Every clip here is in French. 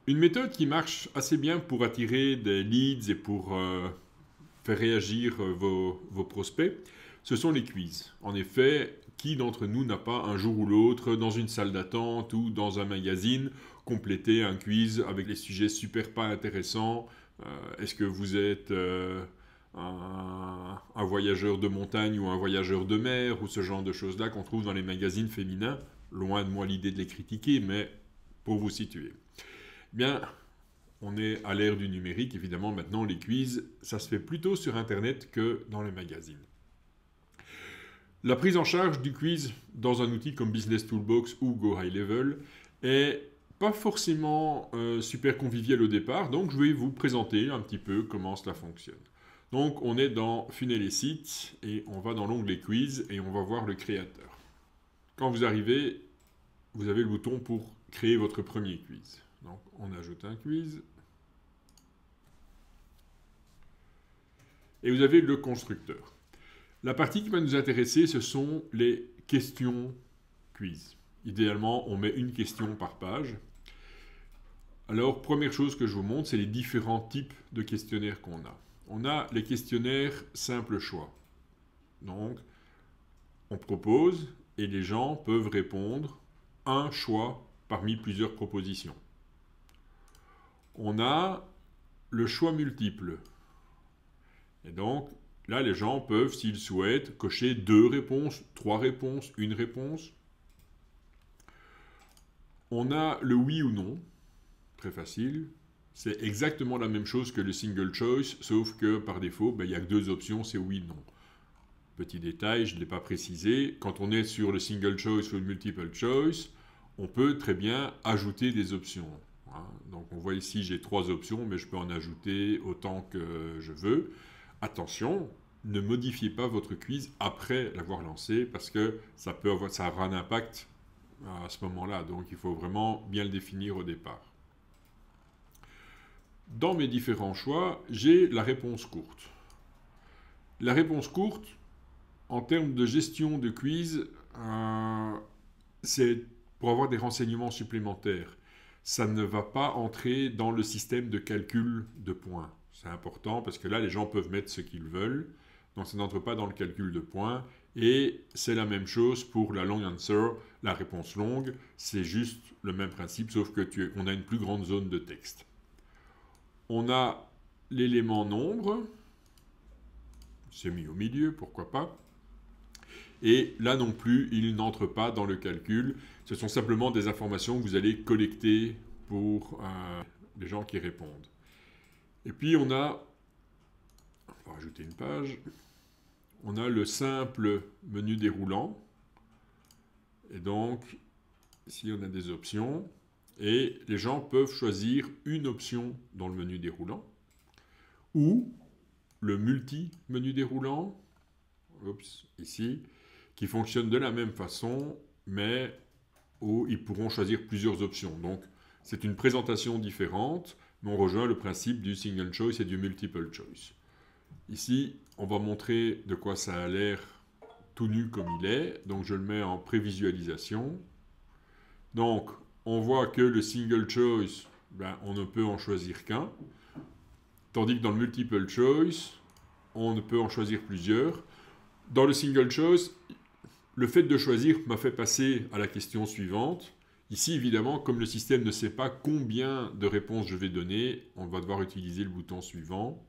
Une méthode qui marche assez bien pour attirer des leads et pour faire réagir vos prospects, ce sont les quiz. En effet, qui d'entre nous n'a pas un jour ou l'autre, dans une salle d'attente ou dans un magazine, complété un quiz avec des sujets super pas intéressants? Est-ce que vous êtes un voyageur de montagne ou un voyageur de mer, ou ce genre de choses-là qu'on trouve dans les magazines féminins? Loin de moi l'idée de les critiquer, mais pour vous situer. Bien, on est à l'ère du numérique, évidemment, maintenant les quiz, ça se fait plutôt sur Internet que dans les magazines. La prise en charge du quiz dans un outil comme Business Toolbox ou Go High Level est pas forcément super convivial au départ, donc je vais vous présenter un petit peu comment cela fonctionne. Donc on est dans Funnel et sites et on va dans l'onglet quiz et on va voir le créateur. Quand vous arrivez, vous avez le bouton pour créer votre premier quiz. Donc on ajoute un quiz. Et vous avez le constructeur. La partie qui va nous intéresser, ce sont les questions quiz. Idéalement, on met une question par page. Alors, première chose que je vous montre, c'est les différents types de questionnaires qu'on a. On a les questionnaires simple choix. Donc, on propose et les gens peuvent répondre un choix parmi plusieurs propositions. On a le choix multiple. Et donc, là, les gens peuvent, s'ils souhaitent, cocher 2 réponses, 3 réponses, une réponse. On a le oui ou non, très facile. C'est exactement la même chose que le single choice, sauf que par défaut, il n'y a que 2 options, c'est oui ou non. Petit détail, je ne l'ai pas précisé, quand on est sur le single choice ou le multiple choice, on peut très bien ajouter des options. Donc on voit ici, j'ai 3 options, mais je peux en ajouter autant que je veux. Attention, ne modifiez pas votre quiz après l'avoir lancé parce que ça aura un impact à ce moment-là. Donc il faut vraiment bien le définir au départ. Dans mes différents choix, j'ai la réponse courte. La réponse courte, en termes de gestion de quiz, c'est pour avoir des renseignements supplémentaires. Ça ne va pas entrer dans le système de calcul de points. C'est important parce que là, les gens peuvent mettre ce qu'ils veulent. Donc, ça n'entre pas dans le calcul de points. Et c'est la même chose pour la long answer, la réponse longue. C'est juste le même principe, sauf que on a une plus grande zone de texte. On a l'élément nombre. C'est mis au milieu, pourquoi pas. Et là non plus, il n'entre pas dans le calcul. Ce sont simplement des informations que vous allez collecter pour les gens qui répondent. Et puis on va rajouter une page, on a le simple menu déroulant. Et donc, ici on a des options. Et les gens peuvent choisir une option dans le menu déroulant. Ou le multi-menu déroulant, ici, qui fonctionne de la même façon, mais où ils pourront choisir plusieurs options. Donc, c'est une présentation différente, mais on rejoint le principe du single choice et du multiple choice. Ici, on va montrer de quoi ça a l'air tout nu comme il est. Donc, je le mets en prévisualisation. Donc, on voit que le single choice, on ne peut en choisir qu'un. Tandis que dans le multiple choice, on ne peut en choisir plusieurs. Dans le single choice, le fait de choisir m'a fait passer à la question suivante. Ici, évidemment, comme le système ne sait pas combien de réponses je vais donner, on va devoir utiliser le bouton suivant.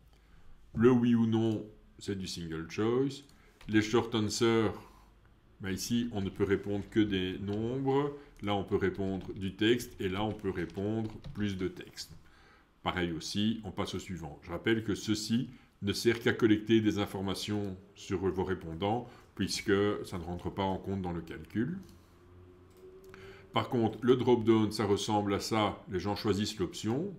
Le oui ou non, c'est du single choice. Les short answers, ici, on ne peut répondre que des nombres. Là, on peut répondre du texte. Et là, on peut répondre plus de texte. Pareil aussi, on passe au suivant. Je rappelle que ceci ne sert qu'à collecter des informations sur vos répondants, puisque ça ne rentre pas en compte dans le calcul. Par contre, le drop-down, ça ressemble à ça. Les gens choisissent l'option.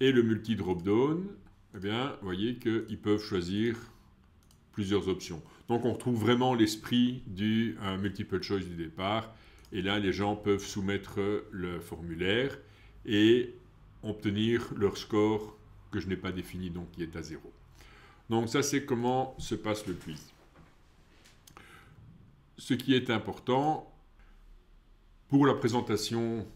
Et le multi-drop-down, vous voyez qu'ils peuvent choisir plusieurs options. Donc, on retrouve vraiment l'esprit du multiple choice du départ. Et là, les gens peuvent soumettre le formulaire et obtenir leur score que je n'ai pas défini, donc qui est à 0. Donc, ça, c'est comment se passe le quiz. Ce qui est important pour la présentation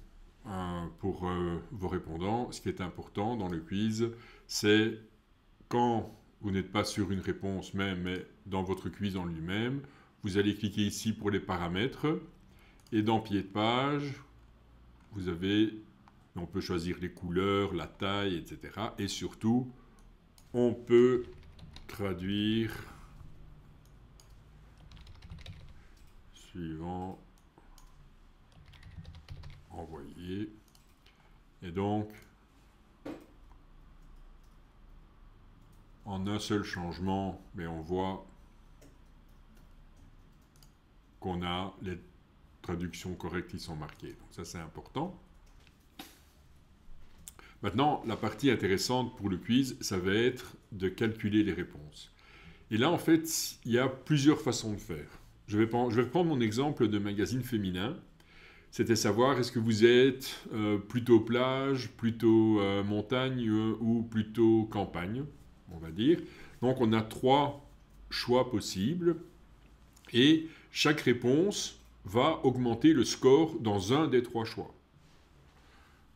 pour vos répondants. Ce qui est important dans le quiz, c'est quand vous n'êtes pas sur une réponse même, mais dans votre quiz en lui-même, vous allez cliquer ici pour les paramètres. Et dans pied de page, vous avez, on peut choisir les couleurs, la taille, etc. Et surtout, on peut traduire suivant envoyer. Et donc, en un seul changement, mais on voit qu'on a les traductions correctes qui sont marquées. Donc ça, c'est important. Maintenant, la partie intéressante pour le quiz, ça va être de calculer les réponses. Et là, en fait, il y a plusieurs façons de faire. Je vais prendre mon exemple de magazine féminin. C'était savoir est-ce que vous êtes plutôt plage, plutôt montagne ou plutôt campagne, on va dire. Donc, on a 3 choix possibles. Et chaque réponse va augmenter le score dans un des 3 choix.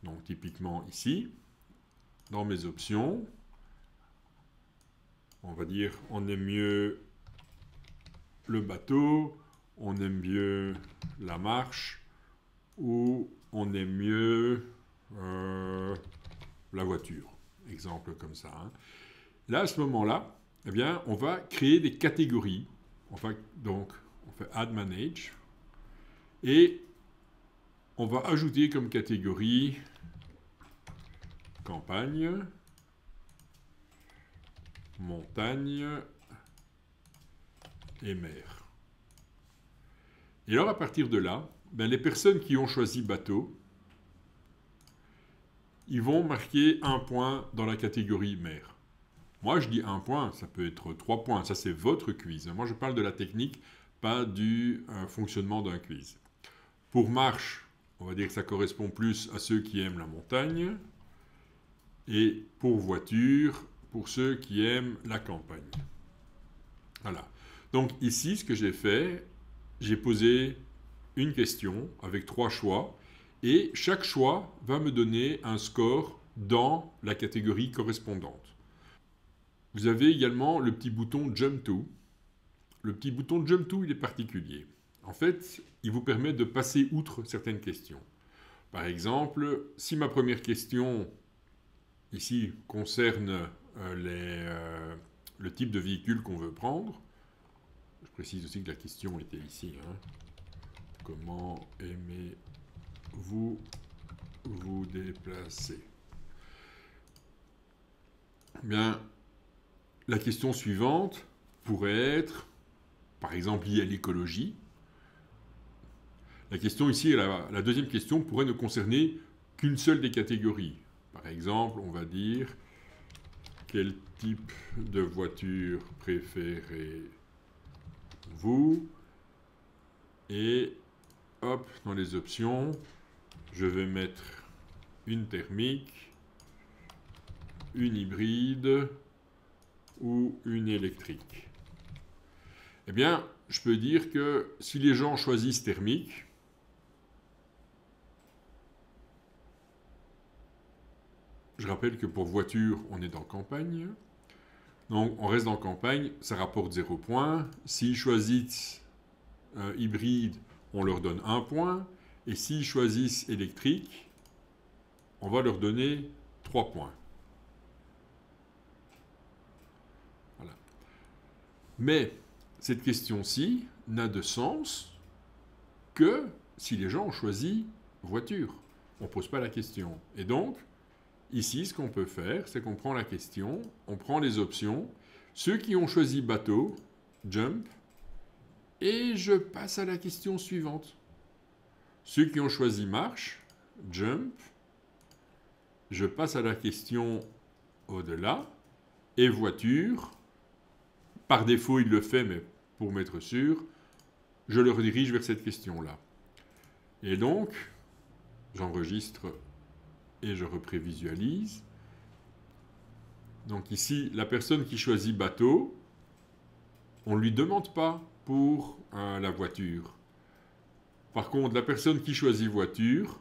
Donc, typiquement ici, dans mes options, on va dire on aime mieux le bateau, on aime mieux la marche, ou on aime mieux la voiture. Exemple comme ça. Hein. Là, à ce moment-là, eh bien, on va créer des catégories. On fait Add Manage. Et on va ajouter comme catégorie campagne, montagne et mer. Et alors, à partir de là, les personnes qui ont choisi bateau, ils vont marquer 1 point dans la catégorie mer. Moi, je dis 1 point, ça peut être 3 points. Ça, c'est votre quiz. Moi, je parle de la technique, pas du fonctionnement d'un quiz. Pour marche, on va dire que ça correspond plus à ceux qui aiment la montagne. Et pour voiture, pour ceux qui aiment la campagne. Voilà. Donc ici, ce que j'ai fait, j'ai posé une question avec 3 choix. Et chaque choix va me donner un score dans la catégorie correspondante. Vous avez également le petit bouton Jump To. Le petit bouton Jump To, il est particulier. En fait, il vous permet de passer outre certaines questions. Par exemple, si ma première question, ici, concerne le type de véhicule qu'on veut prendre, je précise aussi que la question était ici. Hein. Comment aimez-vous vous déplacer? Bien, la question suivante pourrait être, par exemple, liée à l'écologie. La question ici, la deuxième question, pourrait ne concerner qu'une seule des catégories. Par exemple, on va dire quel type de voiture préférez-vous? Et hop, dans les options, je vais mettre une thermique, une hybride ou une électrique. Eh bien, je peux dire que si les gens choisissent thermique, je rappelle que pour voiture, on est dans campagne. Donc, on reste dans campagne, ça rapporte 0 point. S'ils choisissent hybride, on leur donne 1 point. Et s'ils choisissent électrique, on va leur donner 3 points. Voilà. Mais cette question-ci n'a de sens que si les gens ont choisi voiture. On ne pose pas la question. Et donc, ici, ce qu'on peut faire, c'est qu'on prend la question, on prend les options, ceux qui ont choisi bateau, jump, et je passe à la question suivante. Ceux qui ont choisi marche, jump, je passe à la question au-delà, et voiture, par défaut il le fait, mais pour m'être sûr, je le redirige vers cette question-là. Et donc, j'enregistre et je reprévisualise. Donc ici, la personne qui choisit bateau, on ne lui demande pas pour la voiture. Par contre, la personne qui choisit voiture,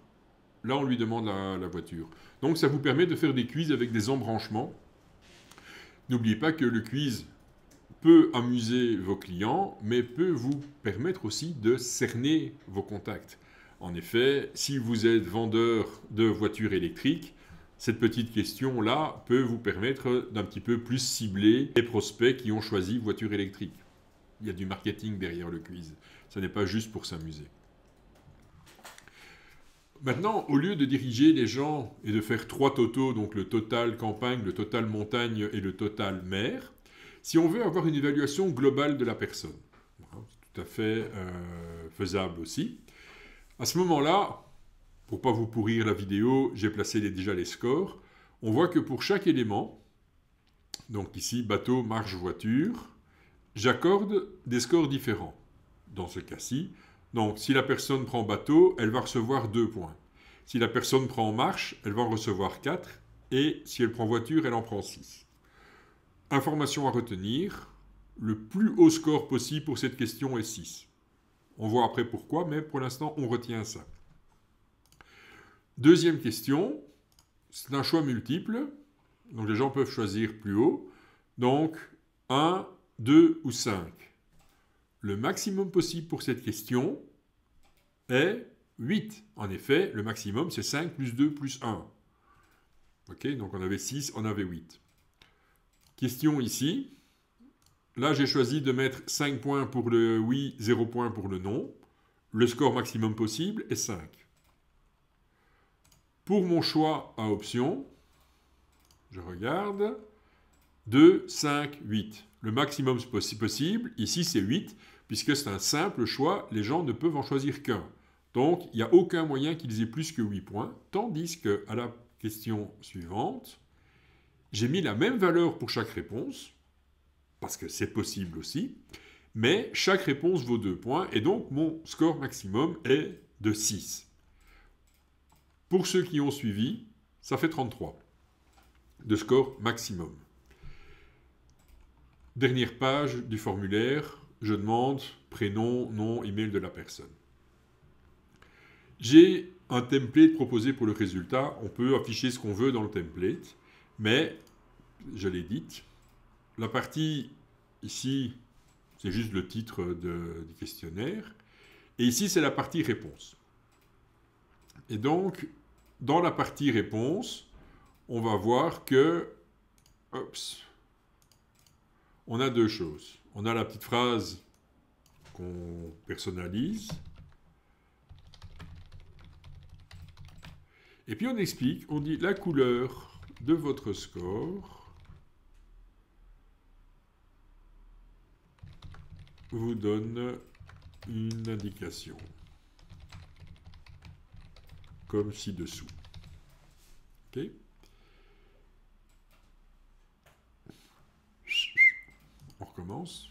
là on lui demande la voiture. Donc ça vous permet de faire des quiz avec des embranchements. N'oubliez pas que le quiz peut amuser vos clients, mais peut vous permettre aussi de cerner vos contacts. En effet, si vous êtes vendeur de voitures électriques, cette petite question-là peut vous permettre d'un petit peu plus cibler les prospects qui ont choisi voiture électrique. Il y a du marketing derrière le quiz. Ce n'est pas juste pour s'amuser. Maintenant, au lieu de diriger les gens et de faire 3 totaux, donc le total campagne, le total montagne et le total mer, si on veut avoir une évaluation globale de la personne, c'est tout à fait faisable aussi. À ce moment-là, pour ne pas vous pourrir la vidéo, j'ai placé déjà les scores. On voit que pour chaque élément, donc ici bateau, marche, voiture, j'accorde des scores différents. Dans ce cas-ci, donc si la personne prend bateau, elle va recevoir 2 points. Si la personne prend marche, elle va en recevoir 4. Et si elle prend voiture, elle en prend 6. Information à retenir, le plus haut score possible pour cette question est 6. On voit après pourquoi, mais pour l'instant, on retient ça. Deuxième question, c'est un choix multiple, donc les gens peuvent choisir plus haut. Donc, 1, 2 ou 5. Le maximum possible pour cette question est 8. En effet, le maximum, c'est 5 plus 2 plus 1. Ok, donc on avait 6, on avait 8. Question ici. Là, j'ai choisi de mettre 5 points pour le oui, 0 points pour le non. Le score maximum possible est 5. Pour mon choix à option, je regarde, 2, 5, 8. Le maximum possible, ici c'est 8, puisque c'est un simple choix, les gens ne peuvent en choisir qu'un. Donc, il n'y a aucun moyen qu'ils aient plus que 8 points, tandis qu'à la question suivante, j'ai mis la même valeur pour chaque réponse, parce que c'est possible aussi, mais chaque réponse vaut 2 points, et donc mon score maximum est de 6. Pour ceux qui ont suivi, ça fait 33 de score maximum. Dernière page du formulaire, je demande prénom, nom, email de la personne. J'ai un template proposé pour le résultat. On peut afficher ce qu'on veut dans le template, mais, je l'ai dit, la partie ici, c'est juste le titre du questionnaire, et ici, c'est la partie réponse. Et donc, dans la partie réponse, on va voir que, on a deux choses. On a la petite phrase qu'on personnalise. Et puis on explique, on dit la couleur de votre score vous donne une indication. Comme ci-dessous. OK ? On recommence.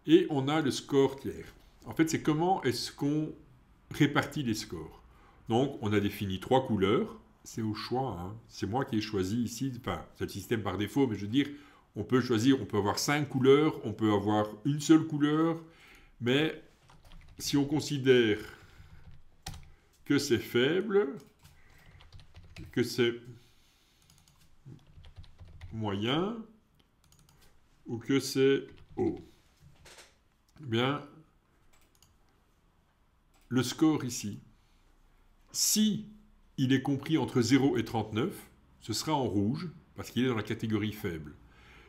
Et on a le score tiers. En fait, c'est comment est-ce qu'on répartit les scores. Donc, on a défini 3 couleurs. C'est au choix. Hein. C'est moi qui ai choisi ici. Enfin, c'est le système par défaut, mais je veux dire, on peut choisir, on peut avoir 5 couleurs, on peut avoir une seule couleur. Mais si on considère que c'est faible, que c'est moyen ou que c'est haut, eh bien, le score ici, si il est compris entre 0 et 39, ce sera en rouge, parce qu'il est dans la catégorie faible.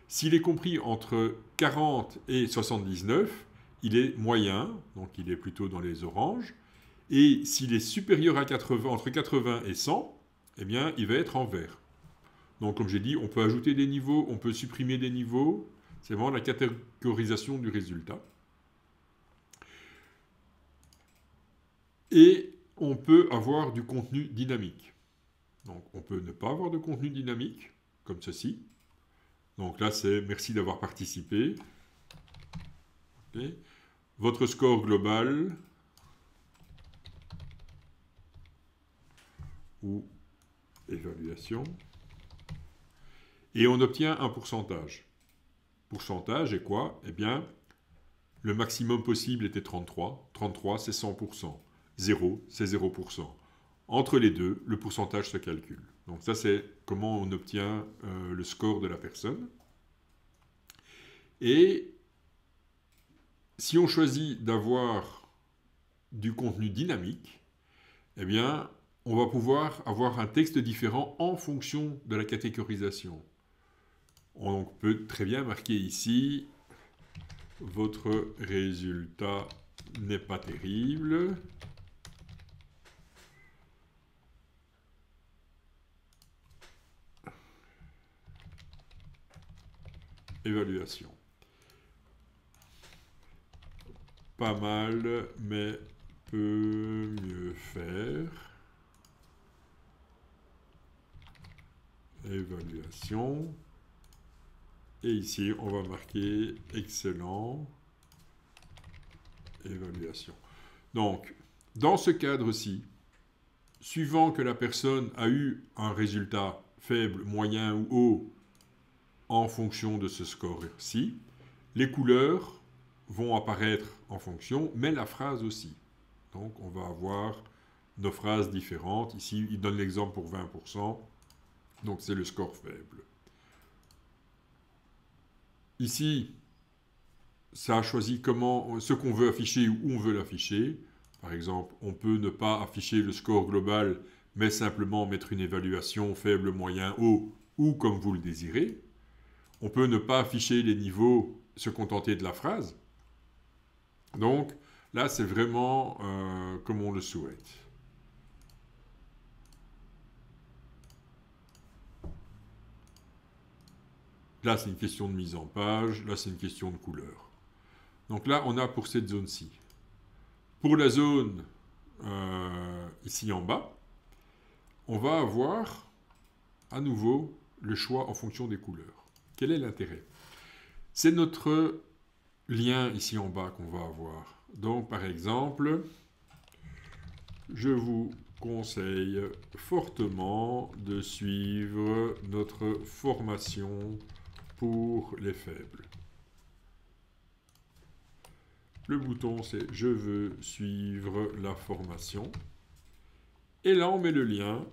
S'il est compris entre 40 et 79, il est moyen, donc il est plutôt dans les oranges. Et s'il est supérieur à 80, entre 80 et 100, eh bien, il va être en vert. Donc, comme j'ai dit, on peut ajouter des niveaux, on peut supprimer des niveaux. C'est vraiment la catégorisation du résultat. Et on peut avoir du contenu dynamique. Donc, on peut ne pas avoir de contenu dynamique, comme ceci. Donc là, c'est merci d'avoir participé. Okay. Votre score global ou évaluation. Et on obtient un pourcentage. Pourcentage est quoi? Eh bien, le maximum possible était 33. 33, c'est 100%. 0, c'est 0%. Entre les deux, le pourcentage se calcule. Donc ça, c'est comment on obtient le score de la personne. Et si on choisit d'avoir du contenu dynamique, eh bien, on va pouvoir avoir un texte différent en fonction de la catégorisation. On peut très bien marquer ici « Votre résultat n'est pas terrible ». Évaluation. Pas mal, mais peut mieux faire. Évaluation. Et ici, on va marquer excellent. Évaluation. Donc, dans ce cadre-ci, suivant que la personne a eu un résultat faible, moyen ou haut en fonction de ce score-ci, les couleurs vont apparaître en fonction, mais la phrase aussi. Donc, on va avoir nos phrases différentes. Ici, il donne l'exemple pour 20%, donc c'est le score faible. Ici, ça a choisi ce qu'on veut afficher ou où on veut l'afficher. Par exemple, on peut ne pas afficher le score global, mais simplement mettre une évaluation faible, moyen, haut, ou comme vous le désirez. On peut ne pas afficher les niveaux, se contenter de la phrase. Donc, là, c'est vraiment comme on le souhaite. Là, c'est une question de mise en page. Là, c'est une question de couleur. Donc là, on a pour cette zone-ci. Pour la zone ici en bas, on va avoir à nouveau le choix en fonction des couleurs. Quel est l'intérêt? C'est notre lien ici en bas qu'on va avoir. Donc, par exemple, je vous conseille fortement de suivre notre formation pour les faibles. Le bouton, c'est « Je veux suivre la formation ». Et là, on met le lien.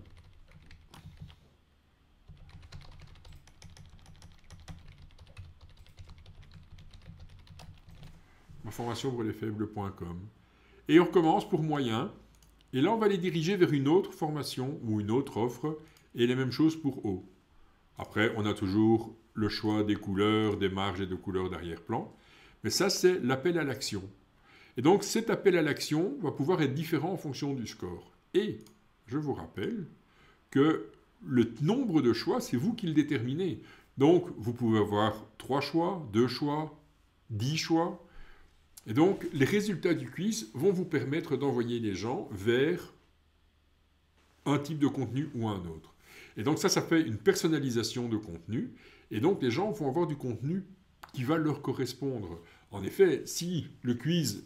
Ma formation pour les faibles.com. Et on recommence pour moyen. Et là, on va les diriger vers une autre formation ou une autre offre. Et les mêmes choses pour haut. Après, on a toujours le choix des couleurs, des marges et de couleurs d'arrière-plan. Mais ça, c'est l'appel à l'action. Et donc, cet appel à l'action va pouvoir être différent en fonction du score. Et je vous rappelle que le nombre de choix, c'est vous qui le déterminez. Donc, vous pouvez avoir 3 choix, 2 choix, 10 choix. Et donc, les résultats du quiz vont vous permettre d'envoyer les gens vers un type de contenu ou un autre. Et donc, ça fait une personnalisation de contenu. Et donc, les gens vont avoir du contenu qui va leur correspondre. En effet, si le quiz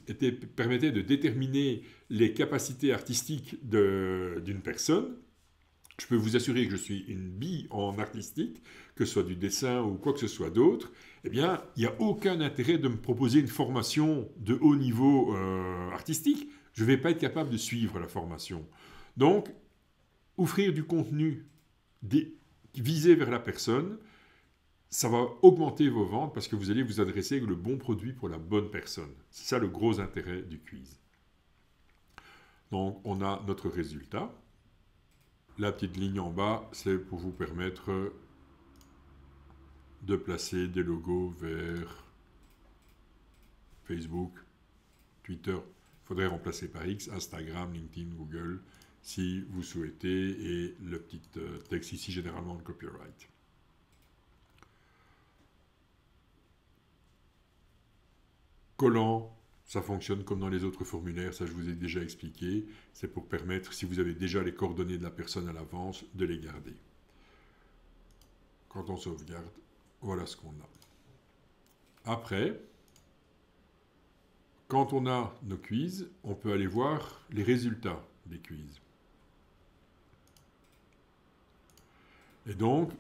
permettait de déterminer les capacités artistiques d'une personne, je peux vous assurer que je suis une bille en artistique, que ce soit du dessin ou quoi que ce soit d'autre, eh bien, il n'y a aucun intérêt de me proposer une formation de haut niveau artistique. Je ne vais pas être capable de suivre la formation. Donc, offrir du contenu visé vers la personne, ça va augmenter vos ventes parce que vous allez vous adresser avec le bon produit pour la bonne personne. C'est ça le gros intérêt du quiz. Donc, on a notre résultat. La petite ligne en bas, c'est pour vous permettre de placer des logos vers Facebook, Twitter. Il faudrait remplacer par X, Instagram, LinkedIn, Google, si vous souhaitez, et le petit texte ici, généralement le copyright. Collant, ça fonctionne comme dans les autres formulaires, ça je vous ai déjà expliqué. C'est pour permettre, si vous avez déjà les coordonnées de la personne à l'avance, de les garder. Quand on sauvegarde, voilà ce qu'on a. Après, quand on a nos quiz, on peut aller voir les résultats des quiz. Et donc,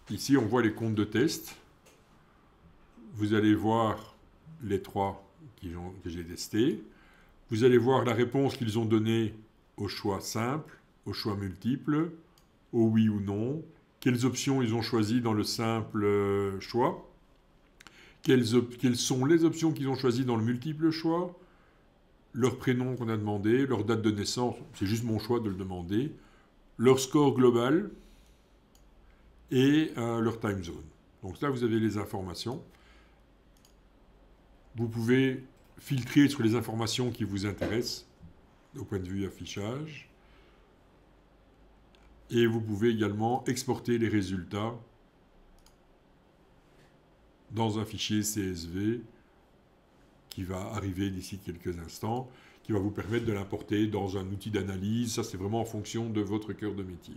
ici on voit les comptes de test. Vous allez voir les 3 que j'ai testés. Vous allez voir la réponse qu'ils ont donnée au choix simple, au choix multiple, au oui ou non, quelles options ils ont choisies dans le simple choix, quelles sont les options qu'ils ont choisies dans le multiple choix, leur prénom qu'on a demandé, leur date de naissance, c'est juste mon choix de le demander, leur score global et leur time zone. Donc là, vous avez les informations. Vous pouvez filtrer sur les informations qui vous intéressent au point de vue affichage. Et vous pouvez également exporter les résultats dans un fichier CSV qui va arriver d'ici quelques instants, qui va vous permettre de l'importer dans un outil d'analyse. Ça, c'est vraiment en fonction de votre cœur de métier.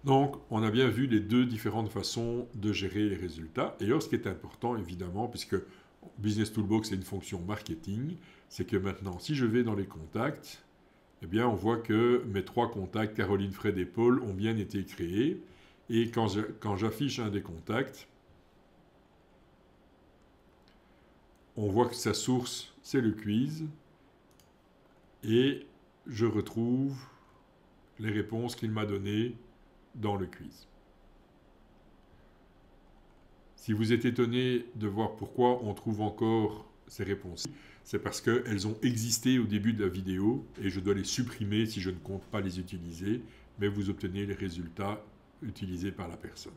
Donc, on a bien vu les deux différentes façons de gérer les résultats. Et alors, ce qui est important, évidemment, puisque Business Toolbox est une fonction marketing, c'est que maintenant, si je vais dans les contacts, eh bien, on voit que mes 3 contacts, Caroline, Fred et Paul, ont bien été créés. Et quand j'affiche un des contacts, on voit que sa source, c'est le quiz. Et je retrouve les réponses qu'il m'a données dans le quiz. Si vous êtes étonné de voir pourquoi on trouve encore ces réponses, c'est parce qu'elles ont existé au début de la vidéo et je dois les supprimer si je ne compte pas les utiliser, mais vous obtenez les résultats utilisés par la personne.